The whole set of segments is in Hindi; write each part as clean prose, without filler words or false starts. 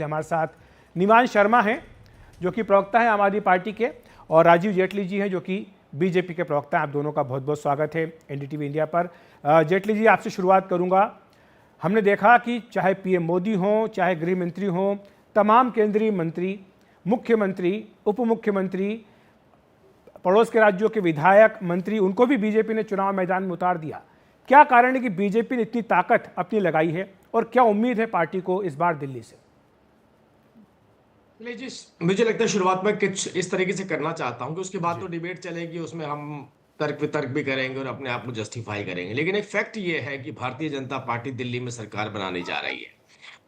हमारे साथ निवान शर्मा हैं जो कि प्रवक्ता हैं आम आदमी पार्टी के, और राजीव जेटली जी हैं जो कि बीजेपी के प्रवक्ता हैं। आप दोनों का बहुत बहुत स्वागत है एनडीटीवी इंडिया पर। जेटली जी, आपसे शुरुआत करूंगा। हमने देखा कि चाहे पीएम मोदी हों, चाहे गृह मंत्री हों, तमाम केंद्रीय मंत्री, मुख्यमंत्री, उप मुख्यमंत्री, पड़ोस के राज्यों के विधायक, मंत्री, उनको भी बीजेपी ने चुनाव मैदान में उतार दिया। क्या कारण है कि बीजेपी ने इतनी ताकत अपनी लगाई है और क्या उम्मीद है पार्टी को इस बार दिल्ली से? जी, मुझे लगता है शुरुआत में कुछ इस तरीके से करना चाहता हूं कि उसके बाद तो डिबेट चलेगी, उसमें हम तर्क वितर्क भी करेंगे और अपने आप को जस्टिफाई करेंगे। लेकिन एक फैक्ट ये है कि भारतीय जनता पार्टी दिल्ली में सरकार बनाने जा रही है,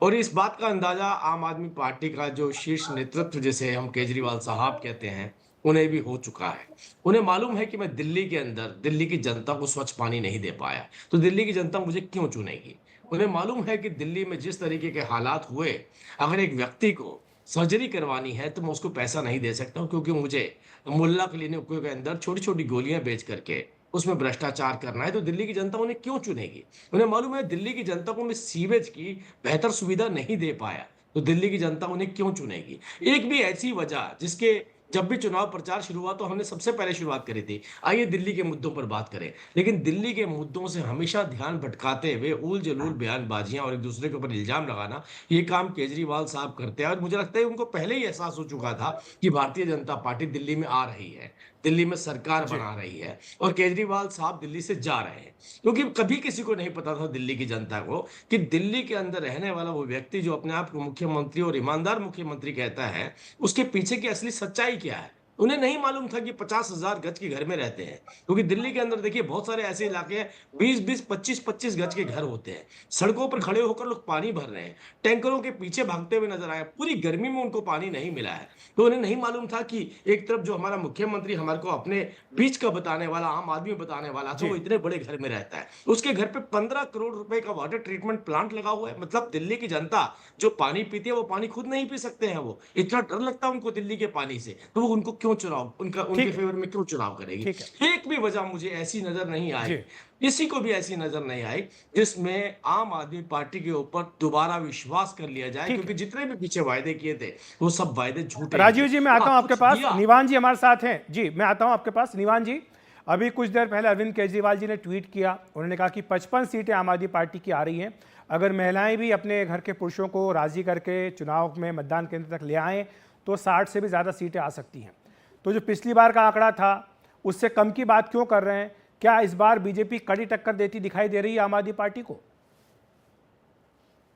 और इस बात का अंदाजा आम आदमी पार्टी का जो शीर्ष नेतृत्व, जिसे हम केजरीवाल साहब कहते हैं, उन्हें भी हो चुका है। उन्हें मालूम है कि मैं दिल्ली के अंदर दिल्ली की जनता को स्वच्छ पानी नहीं दे पाया, तो दिल्ली की जनता मुझे क्यों चुनेगी। उन्हें मालूम है कि दिल्ली में जिस तरीके के हालात हुए, अगर एक व्यक्ति को सर्जरी करवानी है तो मैं उसको पैसा नहीं दे सकता हूँ, क्योंकि मुझे मुल्ला क्लिनिकों के अंदर छोटी छोटी गोलियां बेच करके उसमें भ्रष्टाचार करना है। तो दिल्ली की जनता उन्हें क्यों चुनेगी। उन्हें मालूम है दिल्ली की जनता को मैं सीवेज की बेहतर सुविधा नहीं दे पाया, तो दिल्ली की जनता उन्हें क्यों चुनेगी। एक भी ऐसी वजह जिसके जब भी चुनाव प्रचार शुरू हुआ तो हमने सबसे पहले शुरुआत करी थी, आइए दिल्ली के मुद्दों पर बात करें। लेकिन दिल्ली के मुद्दों से हमेशा ध्यान भटकाते हुए उल जलूल बयानबाजियां और एक दूसरे के ऊपर इल्जाम लगाना, ये काम केजरीवाल साहब करते हैं। और मुझे लगता है उनको पहले ही एहसास हो चुका था कि भारतीय जनता पार्टी दिल्ली में आ रही है, दिल्ली में सरकार जी, बना रही है, और केजरीवाल साहब दिल्ली से जा रहे हैं। क्योंकि कभी किसी को नहीं पता था दिल्ली की जनता को कि दिल्ली के अंदर रहने वाला वो व्यक्ति जो अपने आप को मुख्यमंत्री और ईमानदार मुख्यमंत्री कहता है, उसके पीछे की असली सच्चाई क्या है। उन्हें नहीं मालूम था कि 50,000 गज के घर में रहते हैं, क्योंकि दिल्ली के अंदर देखिए बहुत सारे ऐसे इलाके हैं, 20-20, 25-25 गज के घर होते हैं। सड़कों पर खड़े होकर लोग पानी भर रहे हैं, टैंकरों के पीछे भागते हुए नजर आए, पूरी गर्मी में उनको पानी नहीं मिला है। तो उन्हें नहीं मालूम था कि एक तरफ जो हमारा मुख्यमंत्री हमारे को अपने बीच का बताने वाला, आम आदमी बताने वाला था, जी, वो इतने बड़े घर में रहता है। उसके घर पे 15 करोड़ रुपए का वाटर ट्रीटमेंट प्लांट लगा हुआ है। मतलब दिल्ली की जनता जो पानी पीती है वो पानी खुद नहीं पी सकते हैं, वो इतना डर लगता है उनको दिल्ली के पानी से, तो वो उनको क्यों चुनाव उनका उनके ठीक है, फेवर में क्यों चुनाव करेगी। ठीक है। एक भी वजह मुझे ऐसी नजर नहीं आई, जी, किसी को भी ऐसी नजर नहीं आई जिसमें आम आदमी पार्टी के ऊपर दोबारा विश्वास कर लिया जाए, ठीक है। क्योंकि जितने भी पीछे वायदे किए थे वो सब वायदे झूठे ही राजीव थे। जी, मैं आता हाँ, हूं आपके कुछ पास। दिया। निवान जी हमारे साथ हैं। जी, मैं आता हूं आपके पास। निवान जी, अभी कुछ देर पहले अरविंद केजरीवाल जी ने ट्वीट किया। उन्होंने कहा कि 55 सीटें आम आदमी पार्टी की आ रही हैं। अगर महिलाएं भी अपने घर के पुरुषों को राजी करके चुनाव में मतदान केंद्र तक ले आएँ तो 60 से भी ज़्यादा सीटें आ सकती हैं। तो जो पिछली बार का आंकड़ा था उससे कम की बात क्यों कर रहे हैं? क्या इस बार बीजेपी कड़ी टक्कर देती दिखाई दे रही है आम आदमी पार्टी को?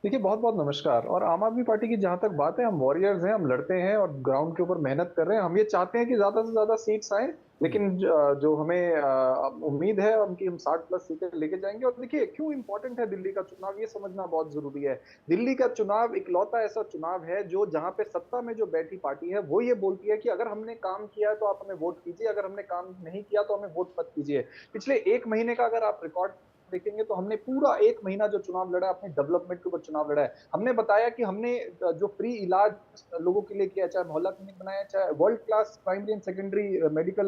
देखिए, बहुत बहुत नमस्कार। और आम आदमी पार्टी की जहां तक बात है, हम वॉरियर्स हैं, हम लड़ते हैं और ग्राउंड के ऊपर मेहनत कर रहे हैं। हम ये चाहते हैं कि ज्यादा से ज्यादा सीट्स आए, लेकिन जो हमें उम्मीद है उनकी, हम 60 प्लस सीटें लेके जाएंगे। और देखिए, क्यों इंपॉर्टेंट है दिल्ली का चुनाव, ये समझना बहुत जरूरी है। दिल्ली का चुनाव इकलौता ऐसा चुनाव है जो, जहां पे सत्ता में जो बैठी पार्टी है वो ये बोलती है कि अगर हमने काम किया है तो आप हमें वोट कीजिए, अगर हमने काम नहीं किया तो हमें वोट मत कीजिए। पिछले एक महीने का अगर आप रिकॉर्ड देखेंगे तो हमने पूरा एक महीना जो चुनाव लड़ा, अपने डेवलपमेंट के ऊपर चुनाव लड़ा है। हमने बताया कि हमने जो फ्री इलाज लोगों के लिए किया, चाहे मोहल्ला क्लिनिक बनाया, चाहे world class primary and secondary medical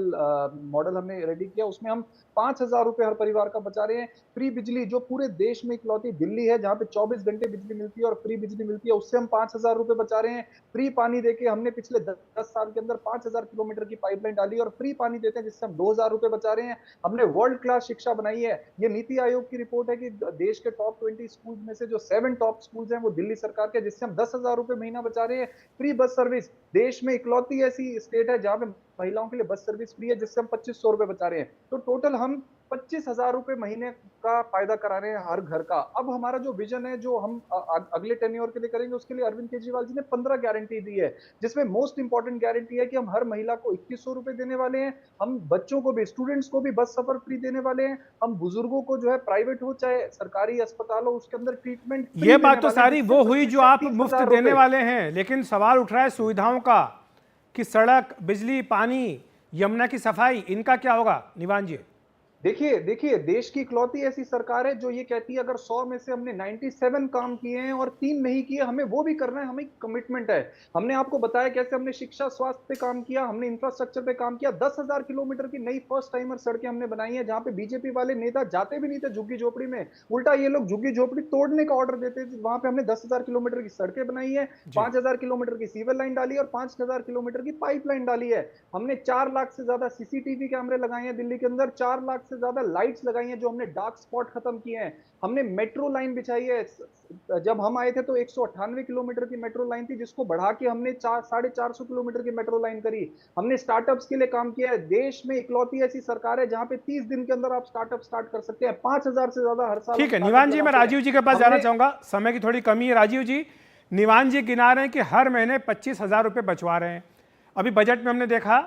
model हमने रेडी किया, उसमें हम 5,000 रुपए हर परिवार का बचा रहे हैं। फ्री बिजली, जो पूरे देश में इकलौती दिल्ली है जहां पे 24 घंटे बिजली मिलती है और फ्री बिजली मिलती है, उससे हम 5,000 रुपए बचा रहे हैं। फ्री पानी देके हमने पिछले 10 साल के अंदर 5,000 किलोमीटर की पाइपलाइन डाली और फ्री पानी देते हैं, जिससे हम 2,000 रुपए बचा रहे हैं। हमने वर्ल्ड क्लास शिक्षा बनाई है। ये नीति आयोग की रिपोर्ट है कि देश के टॉप 20 स्कूल में से जो 7 टॉप स्कूल्स हैं वो दिल्ली सरकार के, जिससे हम 10,000 रुपए महीना बचा रहे हैं। फ्री बस सर्विस, देश में इकलौती ऐसी स्टेट है जहां पे महिलाओं के लिए बस सर्विस फ्री है, जिससे हम 2,500 रुपए बचा रहे हैं। तो टोटल हम 25,000 रुपए महीने का फायदा करा रहे हैं हर घर का। अब हमारा जो विजन है, जो हम अगले टेन्योर के लिए करेंगे, उसके लिए अरविंद केजरीवाल जी ने 15 गारंटी दी है, जिसमें मोस्ट इंपॉर्टेंट गारंटी है कि हम हर महिला को 2,100 रुपए देने वाले हैं। हम बच्चों को भी, स्टूडेंट्स को भी बस सफर फ्री देने वाले हैं। हम बुजुर्गों को, जो है प्राइवेट हो चाहे सरकारी अस्पताल हो, उसके अंदर ट्रीटमेंट ये फ्री देने बात तो वाले हैं, सारी जिससे वो हुई 25 जो से आप मुफ्त 30,000 देने रुपए। वाले हैं, लेकिन सवाल उठ रहा है सुविधाओं का कि सड़क, बिजली, पानी, यमुना की सफाई, इनका क्या होगा? निवान जी। देखिए देखिए, देश की इकलौती ऐसी सरकार है जो ये कहती है अगर 100 में से हमने 97 काम किए हैं और 3 नहीं किए, हमें वो भी करना है, हमें कमिटमेंट है। हमने आपको बताया कैसे हमने शिक्षा स्वास्थ्य पे काम किया, हमने इंफ्रास्ट्रक्चर पे काम किया, 10,000 किलोमीटर की नई फर्स्ट टाइमर सड़कें हमने बनाई है, जहां पे बीजेपी वाले नेता जाते भी नहीं थे झुग्गी झोपड़ी में, उल्टा ये लोग झुग्गी झोपड़ी तोड़ने का ऑर्डर देते थे। वहां पे हमने 10,000 किलोमीटर की सड़कें बनाई है, 5,000 किलोमीटर की सीवर लाइन डाली है और 5,000 किलोमीटर की पाइपलाइन डाली है। हमने 4 लाख से ज्यादा सीसीटीवी कैमरे लगाए हैं दिल्ली के अंदर, 4 लाख से ज्यादा लाइट्स लगाई हैं जो हमने डार्क स्पॉट खत्म किए हैं। हमने मेट्रो लाइन बिछाई है। जब हम आए थे तो 198 किलोमीटर की मेट्रो लाइन थी, जिसको बढ़ा के हमने 450 किलोमीटर की मेट्रो लाइन करी। हमने स्टार्टअप्स के लिए काम किया है। देश में इकलौती ऐसी सरकार है जहां पे 30 दिन के अंदर आप स्टार्टअप स्टार्ट कर सकते हैं। 5,000 से ज्यादा हर साल। ठीक है निवान जी, मैं राजीव जी के पास जाना चाहूंगा, समय की थोड़ी कमी है। राजीव जी, निवान जी गिना रहे हैं कि हर महीने 25,000 रुपये बचवा रहे हैं। अभी बजट में हमने देखा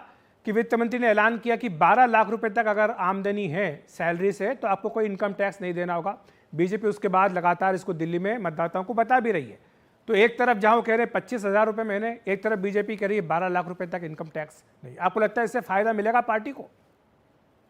कि वित्त मंत्री ने ऐलान किया कि 12 लाख रुपए तक अगर आमदनी है सैलरी से तो आपको कोई इनकम टैक्स नहीं देना होगा। बीजेपी उसके बाद लगातार इसको दिल्ली में मतदाताओं को बता भी रही है। तो एक तरफ जहां वो कह रहे हैं 25,000 रुपये महीने, एक तरफ बीजेपी कह रही है 12 लाख रुपए तक इनकम टैक्स नहीं। आपको लगता है इससे फायदा मिलेगा पार्टी को?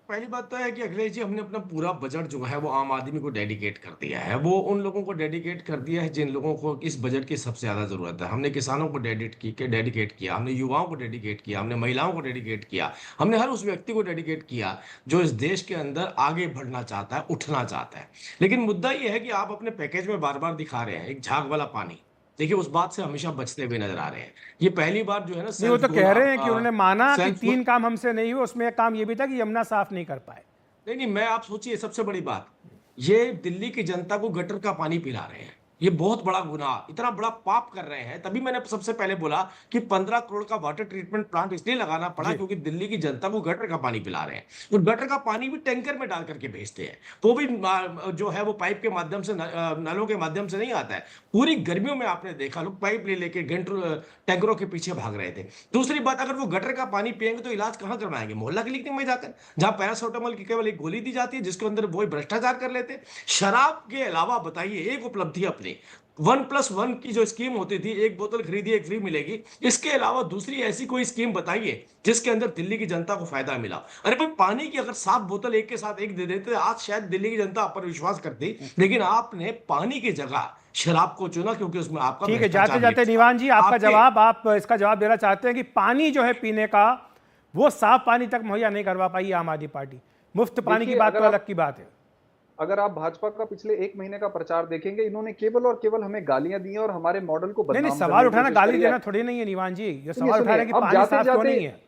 पहली बात तो है कि अखिलेश जी, हमने अपना पूरा बजट जो है वो आम आदमी को डेडिकेट कर दिया है। वो उन लोगों को डेडिकेट कर दिया है जिन लोगों को इस बजट की सबसे ज्यादा जरूरत है। हमने किसानों को डेडिकेट किया, हमने युवाओं को डेडिकेट किया, हमने महिलाओं को डेडिकेट किया, हमने हर उस व्यक्ति को डेडिकेट किया जो इस देश के अंदर आगे बढ़ना चाहता है, उठना चाहता है। लेकिन मुद्दा यह है कि आप अपने पैकेज में बार बार दिखा रहे हैं एक झाग वाला पानी। देखिए, उस बात से हमेशा बचते हुए नजर आ रहे हैं। ये पहली बार जो है ना, नहीं, वो तो कह रहे हैं कि उन्होंने माना कि सेल्फ 3 काम हमसे नहीं हुए, उसमें एक काम ये भी था कि यमुना साफ नहीं कर पाए। नहीं, मैं आप सोचिए, सबसे बड़ी बात, ये दिल्ली की जनता को गटर का पानी पिला रहे हैं। ये बहुत बड़ा गुनाह, इतना बड़ा पाप कर रहे हैं। तभी मैंने सबसे पहले बोला कि 15 करोड़ का वाटर ट्रीटमेंट प्लांट इसलिए लगाना पड़ा क्योंकि दिल्ली की जनता को गटर का पानी पिला रहे हैं। और गटर का पानी भी टैंकर में डाल करके भेजते हैं, वो भी जो है वो पाइप के माध्यम से, नलों के माध्यम से नहीं आता है। पूरी गर्मियों में आपने देखा लोग पाइप ले लेके घंटों टैंकरों के पीछे भाग रहे थे। दूसरी बात, अगर वो गटर का पानी पियेंगे तो इलाज कहाँ करवाएंगे? मोहल्ला क्लिनिक में जाकर, जहां पैरासिटामोल की केवल एक गोली दी जाती है जिसके अंदर वो भ्रष्टाचार कर लेते हैं। शराब के अलावा बताइए एक उपलब्धि अपनी 1+1 की जो स्कीम होती थी, एक बोतल खरीदी एक फ्री मिलेगी, इसके अलावा दूसरी ऐसी कोई स्कीम बताइए जिसके अंदर दिल्ली की जनता को फायदा मिला। अरे भाई, पानी की अगर 7 बोतल एक के साथ एक दे देते आज शायद दिल्ली की जनता आप पर विश्वास करती, लेकिन आपने पानी की जगह शराब को चुना क्योंकि उसमें आपका ठीक है, जाते जाते निवान जी आपका जवाब, आप इसका जवाब देना चाहते हैं कि पानी जो है पीने का वो साफ पानी तक मुहैया नहीं करवा पाई आम आदमी पार्टी। मुफ्त पानी की बात तो अलग की बात है। अगर आप भाजपा का पिछले 1 महीने का प्रचार देखेंगे, इन्होंने केवल और केवल हमें गालियां दी हैं और हमारे मॉडल को बदनाम नहीं, सवाल उठाना गाली देना थोड़ी नहीं है निवान जी। ये सवाल उठा रहे हैं कि पानी साफ क्यों नहीं है।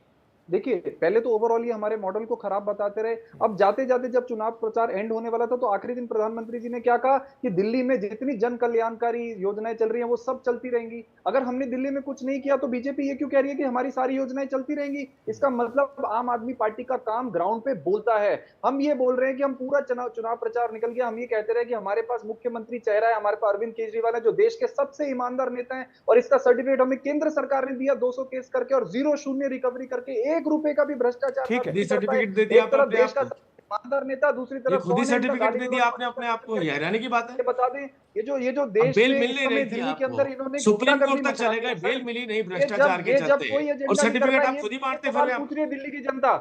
देखिए, पहले तो ओवरऑल ये हमारे मॉडल को खराब बताते रहे। अब जाते जाते जब चुनाव प्रचार एंड होने वाला था तो आखिरी दिन प्रधानमंत्री जी ने क्या कहा कि दिल्ली में जितनी जन कल्याणकारी योजनाएं चल रही हैं वो सब चलती रहेंगी। अगर हमने दिल्ली में कुछ नहीं किया तो बीजेपी ये क्यों कह रही है कि हमारी सारी योजनाएं चलती रहेंगी? इसका मतलब आम आदमी पार्टी का काम ग्राउंड पे बोलता है। हम ये बोल रहे हैं कि हम पूरा चुनाव प्रचार निकल गया, हम ये कहते रहे कि हमारे पास मुख्यमंत्री चेहरा है, हमारे पास अरविंद केजरीवाल है जो देश के सबसे ईमानदार नेता है और इसका सर्टिफिकेट हमें केंद्र सरकार ने दिया 200 केस करके और 0 रिकवरी करके, 1 रुपए का भी ठीक है, सर्टिफिकेट दे दिया। एक तरफ देश का ईमानदार नेता, दूसरी तरफ खुद ही सर्टिफिकेट दे दिया आपने अपने आप को। हैरानी की बात है। बता दें, ये जो देश बेल में मिल नहीं रही थी दिल्ली के अंदर इन्होंने सुप्रीम कोर्ट तक चले गए, बेल मिली नहीं भ्रष्टाचार के चलते, और सर्टिफिकेट आप खुद ही बांटते फिर रहे हैं। पूछ रही है दिल्ली की जनता,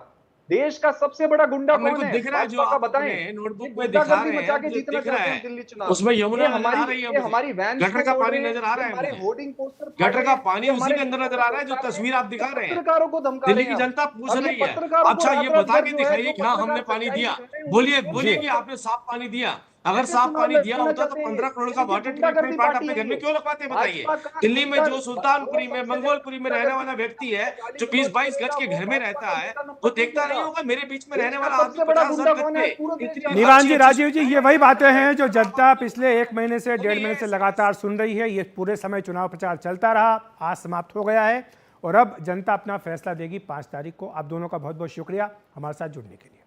देश का सबसे बड़ा गुंडा कौन है? दिख रहा है जो आप बताएं नोटबुक में दिखा रहे हैं, जीतना चाहते हैं दिल्ली चुनाव। उसमें यमुना नजर आ रही है, हमारी वैन, गटर का पानी नजर आ रहा है, हमारे होर्डिंग पोस्टर, गटर का पानी उसी के अंदर नजर आ रहा है जो तस्वीर आप दिखा रहे हैं। पत्रकारों को धमका दिल्ली की जनता पूछ रही है, अच्छा ये बता के दिखाइए कि हाँ हमने पानी दिया। बोलिए कि आपने साफ पानी दिया। अगर साफ पानी दिया होता तो 15 करोड़ का वाटर ट्रीटमेंट प्लांट अपने घर में क्यों लगवाते हैं बताइए? दिल्ली में जो सुल्तानपुरी में, मंगोलपुरी में रहने वाला व्यक्ति है जो 20-22 गज के घर में रहता है, वो देखता नहीं होगा मेरे बीच में रहने वाला आदमी 50,000 गज पे। निवान जी, राजीव जी, ये वही बातें हैं जो जनता पिछले 1 महीने से 1.5 महीने से लगातार सुन रही है। ये पूरे समय चुनाव प्रचार चलता रहा, आज समाप्त हो गया है और अब जनता अपना फैसला देगी 5 तारीख को। आप दोनों का बहुत बहुत शुक्रिया हमारे साथ जुड़ने के लिए।